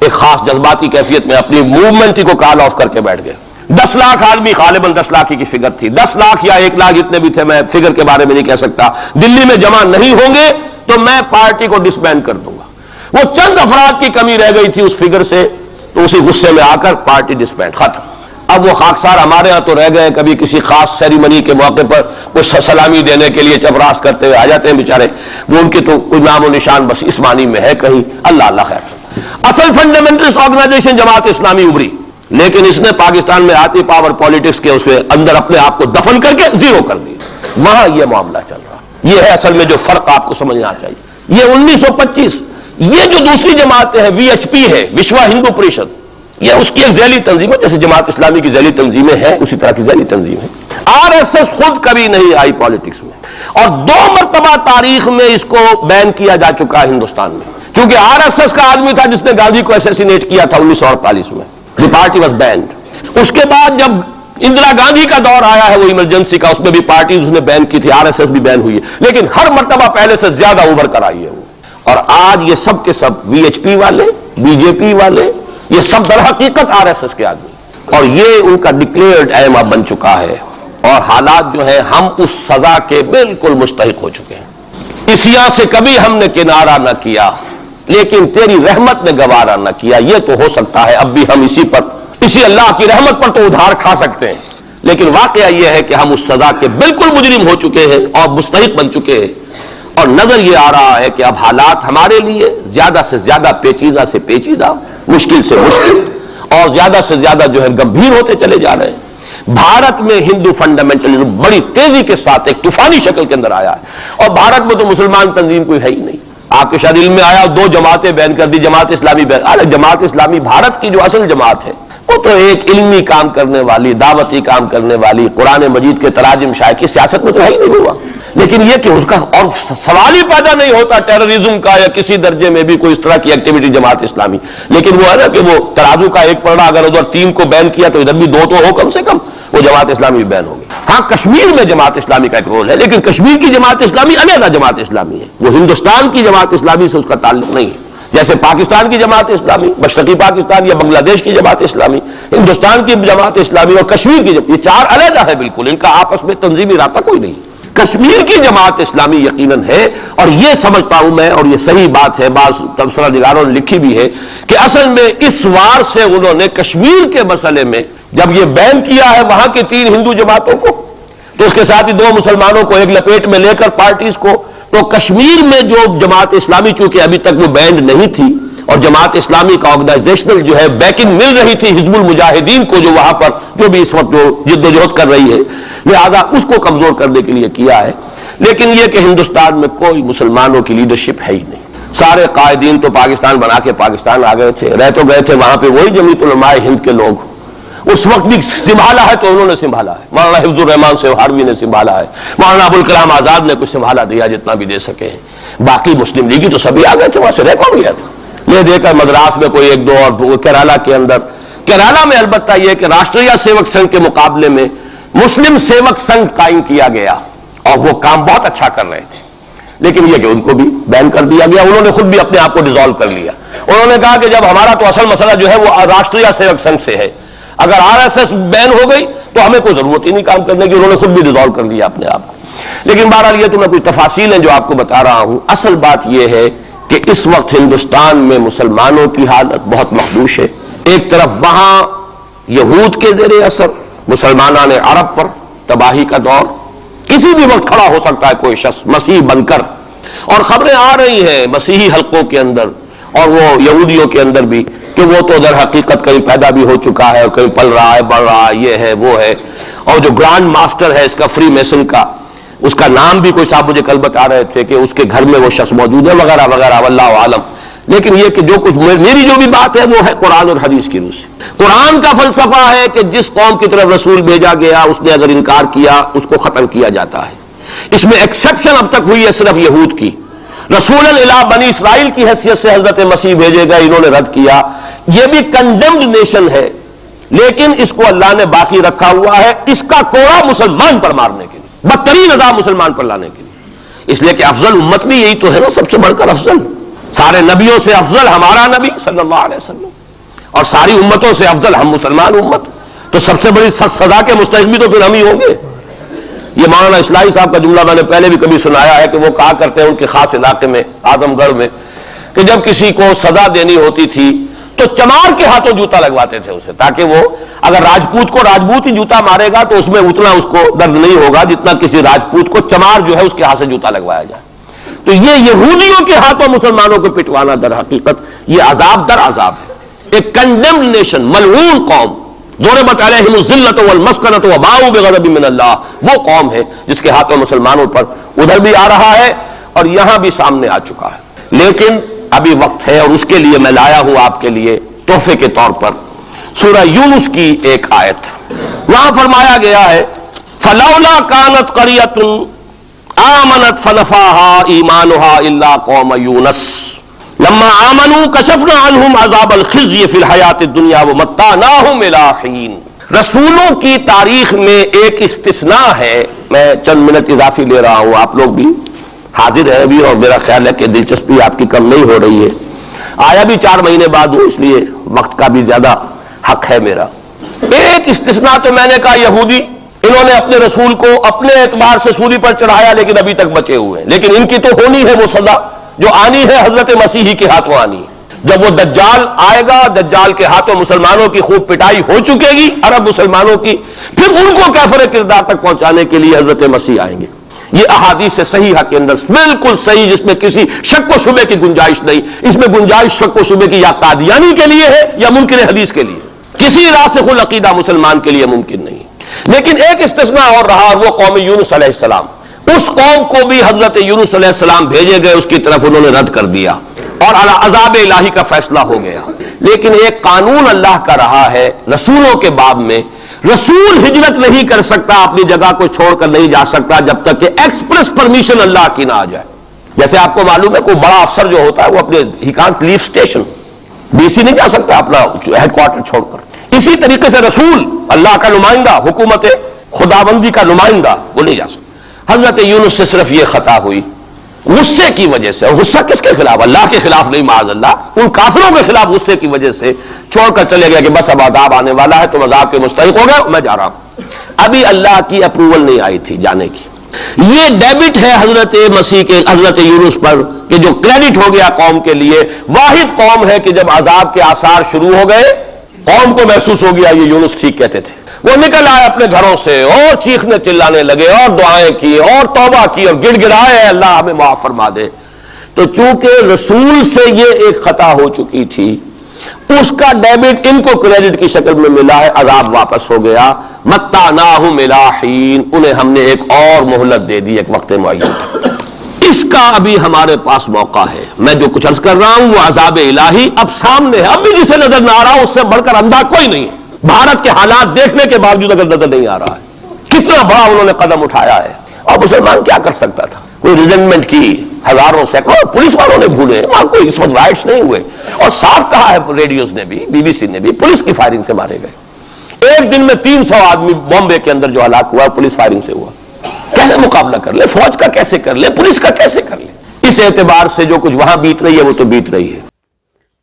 ایک خاص جذباتی کیفیت میں اپنی موومنٹ کو کال آف کر کے بیٹھ گئے. 10 لاکھ آدمی، غالباً 10 لاکھ کی فگر تھی، 10 لاکھ یا 1 لاکھ جتنے بھی تھے، میں فگر کے بارے میں نہیں کہہ سکتا، دلی میں جمع نہیں ہوں گے تو میں پارٹی کو ڈسبینڈ کر دوں گا. وہ چند افراد کی کمی رہ گئی تھی اس فگر سے، تو اسی غصے میں آ کر پارٹی ڈسبینڈ، ختم. اب وہ خاکسار ہمارے ہاں تو رہ گئے، کبھی کسی خاص سیریمنی کے موقع پر کچھ سلامی دینے کے لیے چپراس کرتے ہوئے آ جاتے ہیں بیچارے، وہ ان کی تو کوئی نام و نشان بس اس معنی میں ہے کہیں. اللہ خیر. اصل فنڈامنٹلسٹ آرگنائزیشن جماعت اسلامی ابھری، لیکن اس نے پاکستان میں آتی پاور پالیٹکس کے اس کے اندر اپنے آپ کو دفن کر کے زیرو کر دیا. وہاں یہ معاملہ چل رہا. یہ ہے اصل میں جو فرق آپ کو سمجھنا چاہیے. یہ 1925 یہ جو دوسری جماعتیں ہیں، VHP ہے، وشوا ہندو پریشد، یہ اس کی ایک ذیلی تنظیم ہے، جیسے جماعت اسلامی کی ذیلی تنظیمیں ہیں اسی طرح کی ذیلی تنظیم ہے. RSS خود کبھی نہیں آئی پالیٹکس میں، اور 2 مرتبہ تاریخ میں اس کو بین کیا جا چکا ہے ہندوستان میں، کیونکہ RSS کا آدمی تھا جس نے گاندھی کو اسیسینیٹ کیا تھا 1948 میں. دی پارٹی واز بینڈ. اس کے بعد جب اندرا گاندھی کا دور آیا ہے وہ ایمرجنسی کا، اس میں بھی پارٹیز اس نے بین کی تھی، RSS بھی بین ہوئی ہے، لیکن ہر مرتبہ پہلے سے زیادہ ابھر کر آئی ہے وہ. اور آج یہ سب کے سب VHP والے، BJP والے، یہ سب در حقیقت RSS کے آدمی، اور یہ ان کا ڈکلیئرڈ ایم اب بن چکا ہے. اور حالات جو ہیں، ہم اس سزا کے بالکل مستحق ہو چکے ہیں. اسیا سے کبھی ہم نے کنارہ نہ کیا، لیکن تیری رحمت نے گوارا نہ کیا. یہ تو ہو سکتا ہے اب بھی ہم اسی اللہ کی رحمت پر تو ادھار کھا سکتے ہیں، لیکن واقعہ یہ ہے کہ ہم اس سزا کے بالکل مجرم ہو چکے ہیں اور مستحق بن چکے ہیں. اور نظر یہ آ رہا ہے کہ اب حالات ہمارے لیے زیادہ سے زیادہ پیچیدہ سے پیچیدہ، مشکل سے مشکل، اور زیادہ سے زیادہ جو ہے گمبھیر ہوتے چلے جا رہے ہیں. بھارت میں ہندو فنڈامنٹلزم بڑی تیزی کے ساتھ ایک طوفانی شکل کے اندر آیا ہے، اور بھارت میں تو مسلمان تنظیم کوئی ہے ہی نہیں. آپ کے شاید علم میں آیا 2 جماعتیں بین کر دی، جماعت اسلامی بین. جماعت اسلامی بھارت کی جو اصل جماعت ہے وہ تو ایک علمی کام کرنے والی، دعوتی کام کرنے والی، قرآن مجید کے تراجم شائع کی سیاست میں تو ہے ہی نہیں ہوا. لیکن یہ کہ اس کا اور سوال ہی پیدا نہیں ہوتا ٹیررزم کا یا کسی درجے میں بھی کوئی اس طرح کی ایکٹیویٹی جماعت اسلامی. لیکن وہ ہے نا کہ وہ ترازو کا ایک پلڑا اگر ادھر 3 کو بین کیا تو ادھر بھی 2 تو ہو کم سے کم، وہ جماعت اسلامی بین ہوگی. ہاں کشمیر میں جماعت اسلامی کا ایک رول ہے، لیکن کشمیر کی جماعت اسلامی علیحدہ جماعت اسلامی ہے، وہ ہندوستان کی جماعت اسلامی سے اس کا تعلق نہیں ہے. جیسے پاکستان کی جماعت اسلامی، مشرقی پاکستان یا بنگلہ دیش کی جماعت اسلامی، ہندوستان کی جماعت اسلامی اور کشمیر کی یہ 4 علیحدہ ہے بالکل، ان کا آپس میں تنظیمی رابطہ کوئی نہیں. کشمیر کی جماعت اسلامی یقیناً ہے، اور یہ سمجھتا ہوں میں، اور یہ صحیح بات ہے، بعض تبصرہ نگاروں نے لکھی بھی ہے کہ اصل میں اس وار سے انہوں نے کشمیر کے مسئلے میں جب یہ بین کیا ہے وہاں کی 3 ہندو جماعتوں کو، تو اس کے ساتھ ہی 2 مسلمانوں کو ایک لپیٹ میں لے کر پارٹیز کو، تو کشمیر میں جو جماعت اسلامی چونکہ ابھی تک وہ بینڈ نہیں تھی، اور جماعت اسلامی کا آرگنائزیشنل جو ہے بیکنگ مل رہی تھی حزب المجاہدین کو، جو وہاں پر جو بھی اس وقت جو جد و جہد کر رہی ہے، لہذا اس کو کمزور کرنے کے لیے کیا ہے. لیکن یہ کہ ہندوستان میں کوئی مسلمانوں کی لیڈرشپ ہے ہی نہیں. سارے قائدین تو پاکستان بنا کے پاکستان آ گئے تھے، رہ تو گئے تھے وہاں پہ وہی جمیعت علماء ہند کے لوگ. اس وقت بھی سنبھالا ہے تو انہوں نے سنبھالا ہے، مولانا حفظ الرحمان سہاروی نے سنبھالا ہے، مولانا ابوالکلام آزاد نے کچھ سنبھالا دیا جتنا بھی دے سکے ہیں. باقی مسلم لیگی تو سبھی آ گئے تھے، وہاں سے رہ کون گیا تھا. لے دے کر مدراس میں کوئی 1 2 اور کیرالہ کے اندر، کیرالہ میں البتہ یہ کہ راشٹریہ سیوک سنگھ کے مقابلے میں مسلم سیوک سنگھ قائم کیا گیا، اور وہ کام بہت اچھا کر رہے تھے. لیکن یہ کہ ان کو بھی بین کر دیا گیا، انہوں نے خود بھی اپنے آپ کو ڈیزالو کر لیا. انہوں نے کہا کہ جب ہمارا تو اصل مسئلہ جو ہے وہ راشٹریہ سیوک سنگھ سے ہے، اگر RSS بین ہو گئی تو ہمیں کوئی ضرورت ہی نہیں کام کرنے کی. انہوں نے خود بھی ڈیزالو کر لیا اپنے آپ کو. لیکن بہرحال یہ تو میں کوئی تفاصیل ہیں جو آپ کو بتا رہا ہوں. اصل بات یہ ہے کہ اس وقت ہندوستان میں مسلمانوں کی حالت بہت مخدوش ہے. ایک طرف وہاں یہود کے زیر اثر مسلمانان عرب پر تباہی کا دور، کسی بھی وقت کھڑا ہو سکتا ہے کوئی شخص مسیح بن کر، اور خبریں آ رہی ہیں مسیحی حلقوں کے اندر اور وہ یہودیوں کے اندر بھی کہ وہ تو در حقیقت کہیں پیدا بھی ہو چکا ہے اور کہیں پل رہا ہے، بڑھ رہا ہے، یہ ہے وہ ہے. اور جو گرانڈ ماسٹر ہے اس کا فری میسن کا، اس کا نام بھی کوئی صاحب مجھے کل بتا رہے تھے کہ اس کے گھر میں وہ شخص موجود ہے وغیرہ وغیرہ، واللہ عالم. لیکن یہ کہ جو کچھ میری جو بھی بات ہے وہ ہے قرآن اور حدیث کی روح سے. قرآن کا فلسفہ ہے کہ جس قوم کی طرف رسول بھیجا گیا اس نے اگر انکار کیا اس کو ختم کیا جاتا ہے. اس میں ایکسیپشن اب تک ہوئی ہے صرف یہود کی. رسول الی بنی اسرائیل کی حیثیت سے حضرت مسیح بھیجے گئے، انہوں نے رد کیا. یہ بھی کنڈیمڈ نیشن ہے، لیکن اس کو اللہ نے باقی رکھا ہوا ہے اس کا کوڑا مسلمان پر مارنے کے لیے، بدترین عذاب مسلمان پر لانے کے لیے. اس لیے کہ افضل امت بھی یہی تو ہے نا، سب سے بڑھ کر افضل. سارے نبیوں سے افضل ہمارا نبی صلی اللہ علیہ وسلم، اور ساری امتوں سے افضل ہم مسلمان امت، تو سب سے بڑی سزا کے مستحق بھی تو پھر ہم ہی ہوں گے۔ یہ مولانا اصلاحی صاحب کا جملہ میں نے پہلے بھی کبھی سنایا ہے کہ وہ کہا کرتے ہیں ان کے خاص علاقے میں اعظم گڑھ میں کہ جب کسی کو سزا دینی ہوتی تھی تو چمار کے ہاتھوں جوتا لگواتے تھے اسے، تاکہ وہ اگر راجپوت کو راجپوت ہی جوتا مارے گا تو اس میں اتنا اس کو درد نہیں ہوگا جتنا کسی راجپوت کو چمار جو ہے اس کے ہاتھ سے جوتا لگوایا جائے۔ تو یہ یہودیوں کے ہاتھوں مسلمانوں کو پٹوانا در حقیقت یہ عذاب در عذاب ہے۔ ایک کنڈیمڈ نیشن، ملعون قوم، ضربت علیہم الذلۃ والمسکنۃ وباؤوا بغضب من اللہ، وہ قوم ہے جس کے ہاتھوں مسلمانوں پر ادھر بھی آ رہا ہے اور یہاں بھی سامنے آ چکا ہے۔ لیکن ابھی وقت ہے اور اس کے لیے میں لایا ہوں آپ کے لیے تحفے کے طور پر سورہ یونس کی ایک آیت۔ وہاں فرمایا گیا ہے فلولا كانت قرية آمنت فنفعها ایمانها الا قوم یونس لما آمنوا کشفنا عنهم عذاب الخزي في الحیات الدنیا ومتعناهم الى حین۔ رسولوں کی تاریخ میں ایک استثناء ہے، میں چند منٹ اضافی لے رہا ہوں، آپ لوگ بھی حاضر ہیں ابھی اور میرا خیال ہے کہ دلچسپی آپ کی کم نہیں ہو رہی ہے۔ آیا بھی 4 مہینے بعد ہوں، اس لیے وقت کا بھی زیادہ حق ہے میرا۔ ایک استثناء تو میں نے کہا یہودی، انہوں نے اپنے رسول کو اپنے اعتبار سے سولی پر چڑھایا لیکن ابھی تک بچے ہوئے ہیں، لیکن ان کی تو ہونی ہے وہ سزا جو آنی ہے، حضرت مسیحی کے ہاتھوں آنی ہے۔ جب وہ دجال آئے گا، دجال کے ہاتھوں مسلمانوں کی خوب پٹائی ہو چکے گی، عرب مسلمانوں کی، پھر ان کو کافر کردار تک پہنچانے کے لیے حضرت مسیح آئیں گے۔ یہ احادیث صحیحہ کے اندر بالکل صحیح، جس میں کسی شک و شبے کی گنجائش نہیں۔ اس میں گنجائش شک و شبے کی یا قادیانی کے لیے ہے یا منکر حدیث کے لیے، کسی راسخ العقیدہ مسلمان کے لیے ممکن نہیں۔ لیکن ایک استثناء اور رہا، اور وہ قوم یونس علیہ السلام۔ اس قوم کو بھی حضرت یونس علیہ السلام بھیجے گئے، اس کی طرف انہوں نے رد کر دیا اور عذاب الہی کا فیصلہ ہو گیا۔ لیکن ایک قانون اللہ کا رہا ہے رسولوں کے باب میں، رسول ہجرت نہیں کر سکتا، اپنی جگہ کو چھوڑ کر نہیں جا سکتا جب تک کہ ایکسپریس پرمیشن اللہ کی نہ آ جائے۔ جیسے آپ کو معلوم ہے کوئی بڑا افسر جو ہوتا ہے وہ اپنے ہی can't leave station, D C نہیں جا سکتا اپنا ہیڈ کوارٹر چھوڑ کر۔ اسی طریقے سے رسول، اللہ کا نمائندہ، حکومت خداوندی کا نمائندہ، وہ نہیں جا سکتا۔ حضرت یونس سے صرف یہ خطا ہوئی غصے کی وجہ سے، اور غصہ کس کے خلاف؟ اللہ کے خلاف نہیں، معاذ اللہ، ان کافروں کے خلاف غصے کی وجہ سے چھوڑ کر چلے گیا کہ بس اب عذاب آنے والا ہے، تم عذاب کے مستحق ہو گئے، میں جا رہا ہوں۔ ابھی اللہ کی اپروول نہیں آئی تھی جانے کی۔ یہ ڈیبٹ ہے حضرت مسیح کے، حضرت یونس پر، کہ جو کریڈٹ ہو گیا قوم کے لیے۔ واحد قوم ہے کہ جب عذاب کے آثار شروع ہو گئے، قوم کو محسوس ہو گیا یہ یونس ٹھیک کہتے تھے، وہ نکل آئے اپنے گھروں سے اور چیخنے چلانے لگے اور دعائیں کی اور توبہ کی اور گڑ گڑائے اللہ ہمیں معاف فرما دے۔ تو چونکہ رسول سے یہ ایک خطا ہو چکی تھی، اس کا ڈیبٹ ان کو کریڈٹ کی شکل میں ملا ہے، عذاب واپس ہو گیا۔ متعناہم الی حین، انہیں ہم نے ایک اور مہلت دے دی، ایک وقت معین۔ اس کا ابھی ہمارے پاس موقع ہے۔ میں جو کچھ عرض کر رہا ہوں وہ عذاب الہی اب سامنے ہے، اب بھی جسے نظر نہ آ رہا اس سے بڑھ کر اندھا کوئی نہیں ہے۔ بھارت کے حالات دیکھنے کے باوجود اگر نظر نہیں آ رہا ہے کتنا بڑا انہوں نے قدم اٹھایا ہے، اور مسلمان کیا کر سکتا تھا؟ کوئی ریزنمنٹ کی ہزاروں سینکڑوں، پولیس والوں نے بھولے، وہاں کوئی اس وقت رائٹس نہیں ہوئے، اور صاف کہا ہے ریڈیوز نے بھی، بی بی سی نے بھی، پولیس کی فائرنگ سے مارے گئے۔ ایک دن میں 300 آدمی بامبے کے اندر جو ہلاک ہوا پولیس فائرنگ سے ہوا۔ کیسے مقابلہ کر لے؟ فوج کا کیسے کر لے؟ پولیس کا کیسے کر لے؟ اس اعتبار سے جو کچھ وہاں بیت رہی ہے وہ تو بیت رہی ہے۔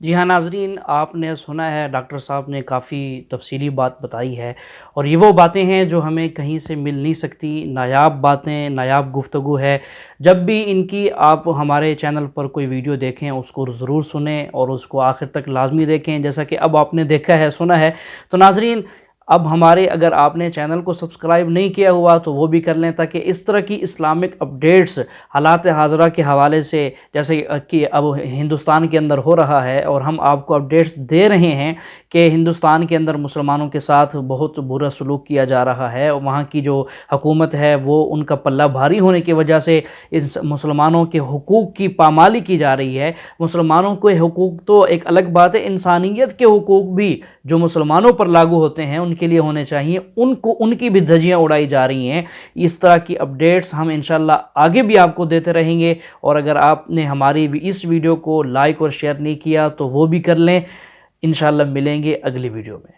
جی ہاں ناظرین، آپ نے سنا ہے ڈاکٹر صاحب نے کافی تفصیلی بات بتائی ہے، اور یہ وہ باتیں ہیں جو ہمیں کہیں سے مل نہیں سکتی، نایاب باتیں، نایاب گفتگو ہے۔ جب بھی ان کی آپ ہمارے چینل پر کوئی ویڈیو دیکھیں اس کو ضرور سنیں اور اس کو آخر تک لازمی دیکھیں، جیسا کہ اب آپ نے دیکھا ہے، سنا ہے۔ تو ناظرین، اب ہمارے اگر آپ نے چینل کو سبسکرائب نہیں کیا ہوا تو وہ بھی کر لیں، تاکہ اس طرح کی اسلامک اپڈیٹس حالات حاضرہ کے حوالے سے، جیسے کہ اب ہندوستان کے اندر ہو رہا ہے اور ہم آپ کو اپڈیٹس دے رہے ہیں کہ ہندوستان کے اندر مسلمانوں کے ساتھ بہت برا سلوک کیا جا رہا ہے، وہاں کی جو حکومت ہے وہ ان کا پلہ بھاری ہونے کی وجہ سے اس مسلمانوں کے حقوق کی پامالی کی جا رہی ہے۔ مسلمانوں کے حقوق تو ایک الگ بات ہے، انسانیت کے حقوق بھی جو مسلمانوں پر لاگو ہوتے ہیں ان کے لیے ہونے چاہیے، ان کی بھی دھجیاں اڑائی جا رہی ہیں۔ اس طرح کی اپڈیٹس ہم انشاءاللہ آگے بھی آپ کو دیتے رہیں گے، اور اگر آپ نے ہماری اس ویڈیو کو لائک اور شیئر نہیں کیا تو وہ بھی کر لیں۔ انشاءاللہ ملیں گے اگلی ویڈیو میں۔